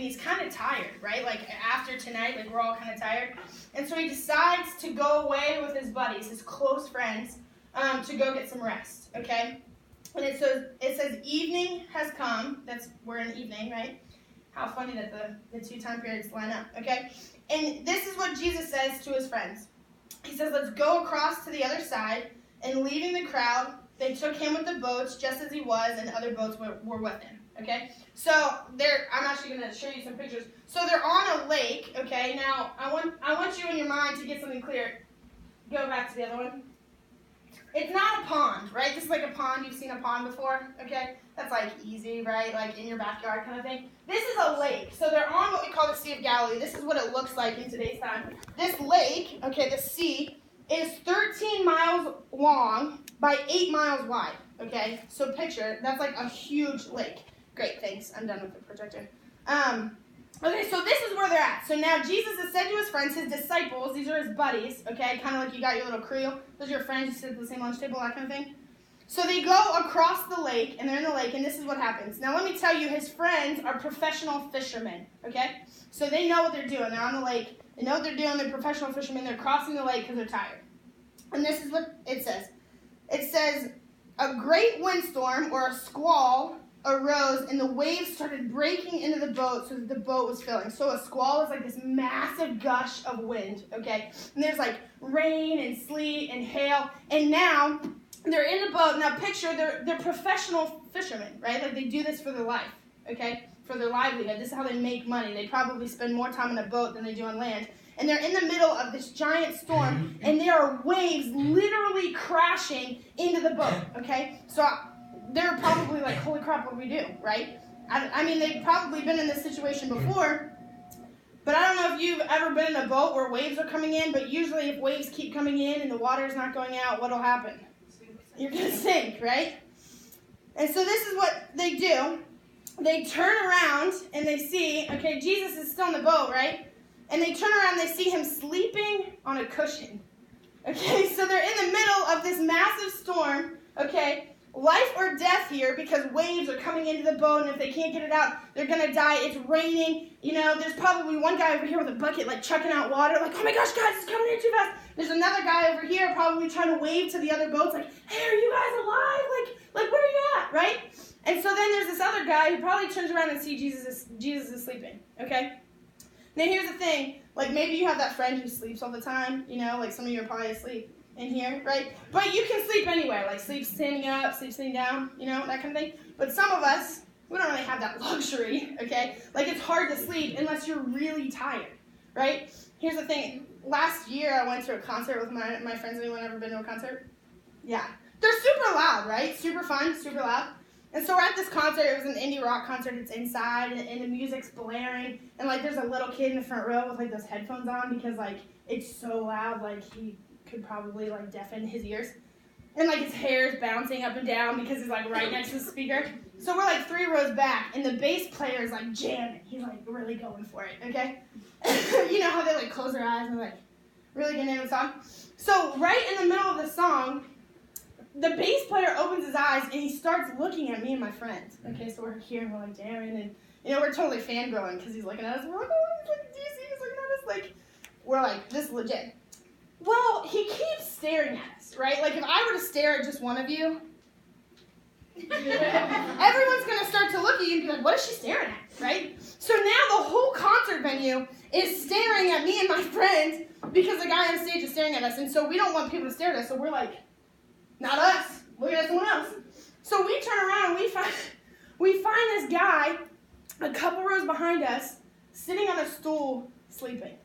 he's kind of tired, right? Like after tonight, like we're all kind of tired. And so he decides to go away with his buddies, his close friends, to go get some rest, okay? And it says evening has come. We're in evening, right? How funny that the two time periods line up, okay? And this is what Jesus says to his friends. He says, let's go across to the other side. And leaving the crowd, they took him with the boats just as he was, and other boats were with him, okay? So I'm actually going to show you some pictures. So they're on a lake, okay? Now, I want you in your mind to get something clear. Go back to the other one. It's not a pond, right? This is like a pond. You've seen a pond before, okay? That's like easy, right? Like in your backyard kind of thing. This is a lake. So they're on what we call the Sea of Galilee. This is what it looks like in today's time. This lake, okay, the sea, is 13 miles long by 8 miles wide, okay? So picture, that's like a huge lake. Great, thanks. I'm done with the projector. Okay, so this is where they're at. So now Jesus has said to his friends, his disciples, these are his buddies, okay? Kind of like you got your little crew. Those are your friends, you sit at the same lunch table, that kind of thing. So they go across the lake, and they're in the lake, and this is what happens. Now let me tell you, his friends are professional fishermen, okay? So they know what they're doing. They're on the lake. They know what they're doing. They're professional fishermen. They're crossing the lake because they're tired. And this is what it says. It says, a great windstorm or a squall arose, and the waves started breaking into the boat so that the boat was filling. So a squall is like this massive gush of wind, okay? And there's like rain and sleet and hail. And now they're in the boat. Now picture, they're professional fishermen, right? Like they do this for their life, okay? For their livelihood. This is how they make money. They probably spend more time on a boat than they do on land. And they're in the middle of this giant storm, and there are waves literally crashing into the boat, okay? So they're probably like, holy crap, what do we do, right? I mean, they've probably been in this situation before, but I don't know if you've ever been in a boat where waves are coming in, but usually if waves keep coming in and the water's not going out, what'll happen? You're going to sink, right? And so this is what they do. They turn around and they see, okay, Jesus is still in the boat, right? And they turn around and they see him sleeping on a cushion. Okay, so they're in the middle of this massive storm, okay? Life or death here because waves are coming into the boat, and if they can't get it out, they're going to die. It's raining. You know, there's probably one guy over here with a bucket, like, chucking out water, like, oh my gosh, guys, it's coming in too fast. There's another guy over here probably trying to wave to the other boats, like, hey, are you guys alive? Like where are you at, right? And so then there's this other guy who probably turns around and sees Jesus is sleeping, okay? Now, here's the thing. Like, maybe you have that friend who sleeps all the time, you know, like some of you are probably asleep in here, right? But you can sleep anywhere, like sleep standing up, sleep sitting down, you know, that kind of thing. But some of us, we don't really have that luxury, okay? Like, it's hard to sleep unless you're really tired, right? Here's the thing. Last year, I went to a concert with my friends. Anyone ever been to a concert? Yeah. They're super loud, right? Super fun, super loud. And so we're at this concert. It was an indie rock concert. It's inside, and the music's blaring. And, like, there's a little kid in the front row with, like, those headphones on because, like, it's so loud, like, he could probably, like, deafen his ears. And, like, his hair's bouncing up and down because he's, like, right next to the speaker. So we're, like, 3 rows back, and the bass player is, like, jamming. He's, like, really going for it, okay? You know how they, like, close their eyes and, like, really get into the song? So right in the middle of the song, the bass player opens his eyes, and he starts looking at me and my friends. Okay, so we're here, and we're, like, jamming, and, you know, we're totally fangirling because he's looking at us. We're like, oh, he's like, do you see he's looking at us? Like, we're like, this is legit. Well, he keeps staring at us, right? Like, if I were to stare at just one of you, everyone's going to start to look at you and be like, what is she staring at, right? So now the whole concert venue is staring at me and my friends because the guy on stage is staring at us. And so we don't want people to stare at us, so we're like, not us, look at someone else. So we turn around and we find this guy a couple rows behind us sitting on a stool sleeping.